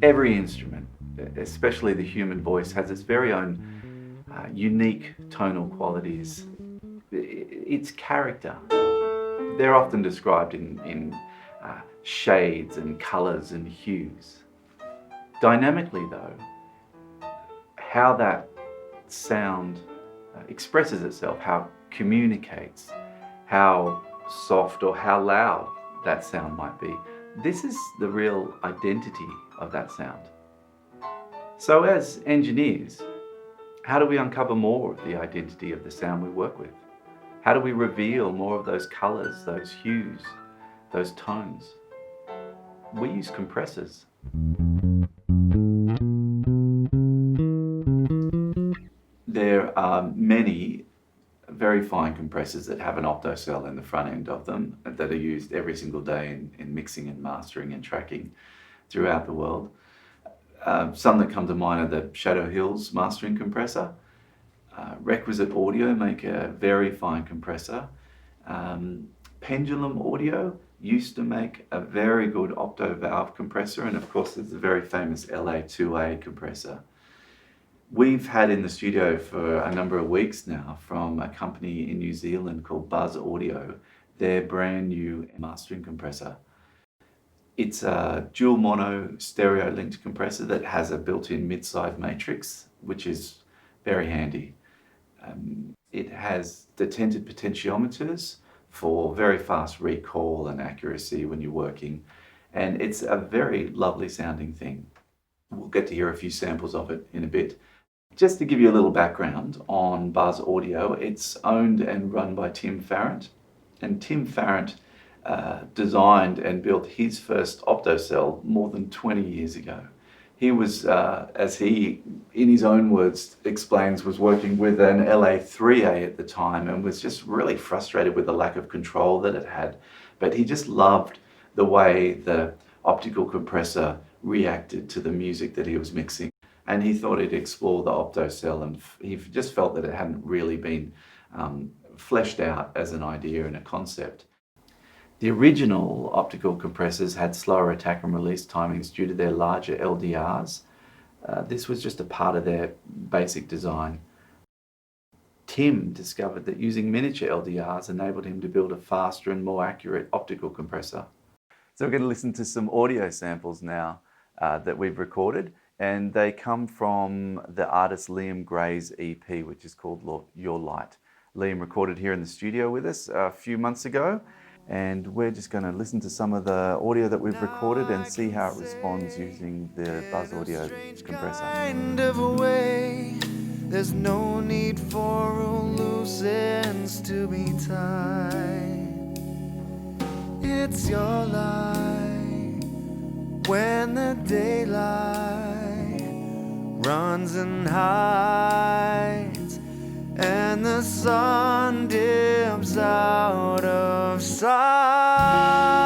Every instrument, especially the human voice, has its very own unique tonal qualities, its character. They're often described in shades and colours and hues. Dynamically though, how that sound expresses itself, how it communicates, how soft or how loud that sound might be, this is the real identity of that sound. So as engineers, how do we uncover more of the identity of the sound we work with? How do we reveal more of those colours, those hues, those tones? We use compressors. There are many very fine compressors that have an optocell in the front end of them that are used every single day in mixing and mastering and tracking throughout the world. Some that come to mind are the Shadow Hills mastering compressor. Requisite Audio make a very fine compressor. Pendulum Audio used to make a very good opto-valve compressor, and of course there's the very famous LA2A compressor. We've had in the studio for a number of weeks now from a company in New Zealand called BuzzAudio, their brand new mastering compressor. It's a dual mono stereo linked compressor that has a built-in mid-side matrix, which is very handy. It has detented potentiometers for very fast recall and accuracy when you're working, and it's a very lovely sounding thing. We'll get to hear a few samples of it in a bit. Just to give you a little background on BuzzAudio, it's owned and run by Tim Farrant, and Tim Farrant designed and built his first optocell more than 20 years ago. He was, as he, in his own words, explains, was working with an LA3A at the time and was just really frustrated with the lack of control that it had. But he just loved the way the optical compressor reacted to the music that he was mixing. And he thought he'd explore the optocell, and he just felt that it hadn't really been fleshed out as an idea and a concept. The original optical compressors had slower attack and release timings due to their larger LDRs. This was just a part of their basic design. Tim discovered that using miniature LDRs enabled him to build a faster and more accurate optical compressor. So we're going to listen to some audio samples now that we've recorded, and they come from the artist Liam Gray's EP, which is called Your Light. Liam recorded here in the studio with us a few months ago, and we're just going to listen to some of the audio that we've recorded and see how it responds using the BuzzAudio compressor. Kind of a way, there's no need for a loose ends to be tied. It's your light when the daylight runs and hides, and the sun dims out of sight.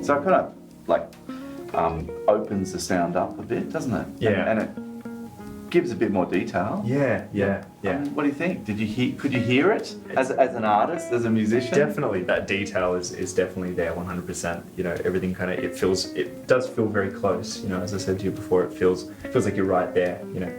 So it kind of like opens the sound up a bit, doesn't it? Yeah. And it gives a bit more detail. Yeah. What do you think? Could you hear it as an artist, as a musician? Definitely, that detail is definitely there, 100%. You know, everything kind of, it does feel very close. You know, as I said to you before, it feels like you're right there. You know.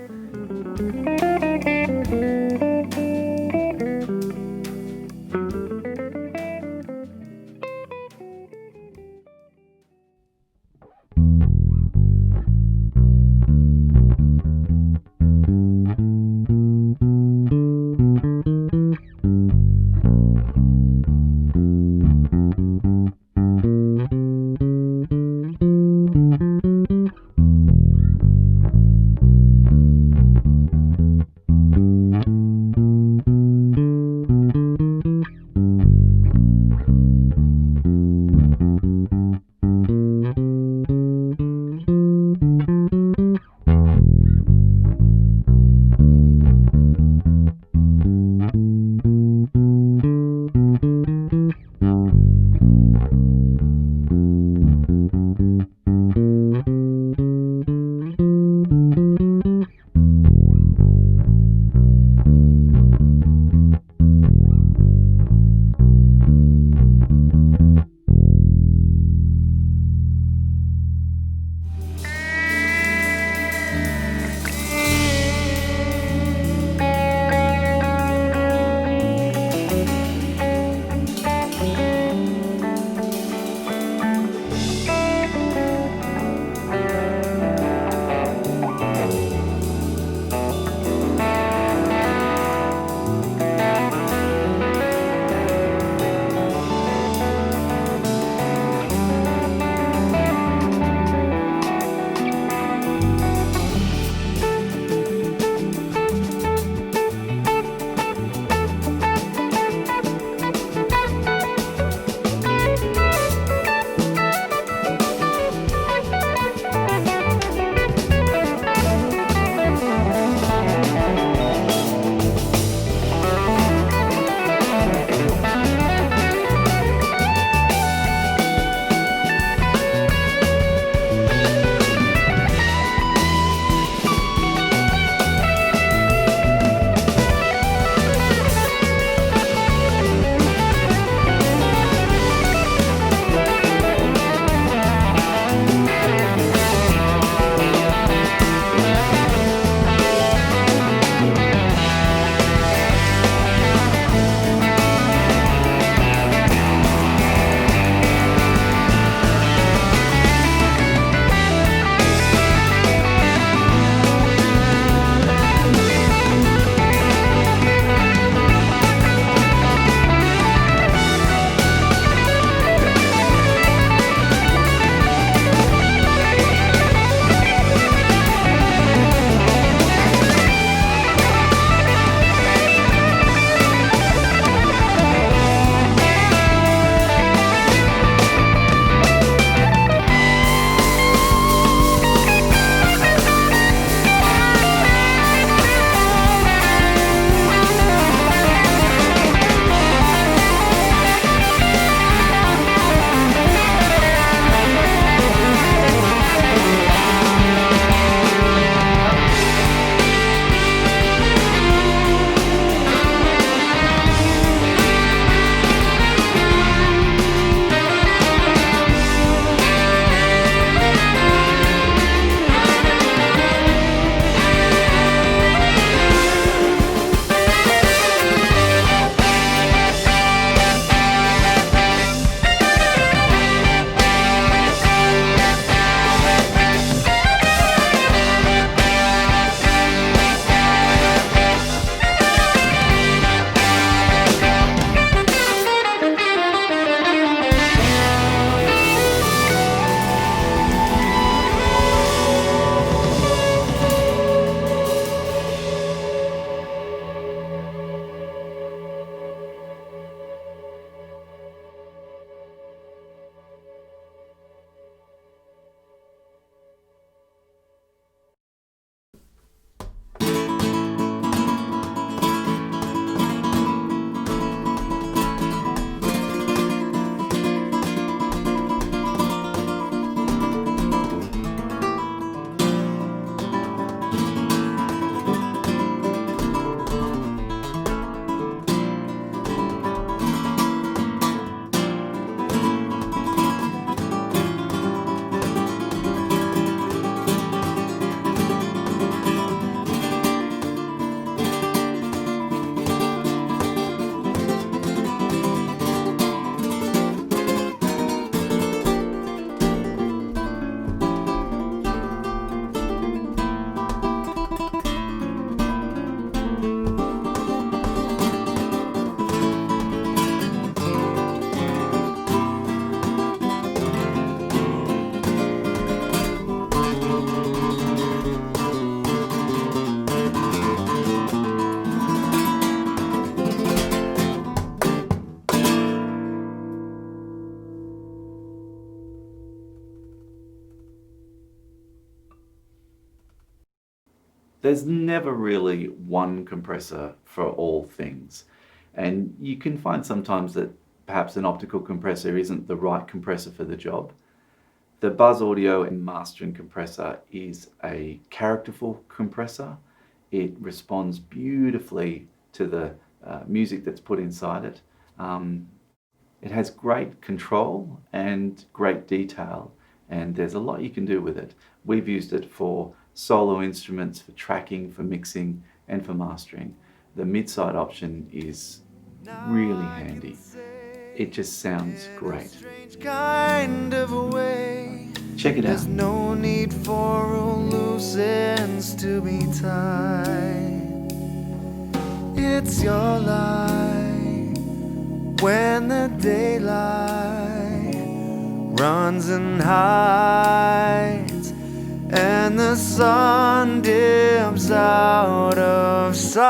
There's never really one compressor for all things. And you can find sometimes that perhaps an optical compressor isn't the right compressor for the job. The Buzz Audio and mastering compressor is a characterful compressor. It responds beautifully to the music that's put inside it. It has great control and great detail, and there's a lot you can do with it. We've used it for solo instruments, for tracking, for mixing, and for mastering. The mid-side option is really handy. It just sounds great. Kind of a way. Check it out. There's no need for loose ends to be tied. It's your life when the daylight runs and hides, and the sun dims out of sight.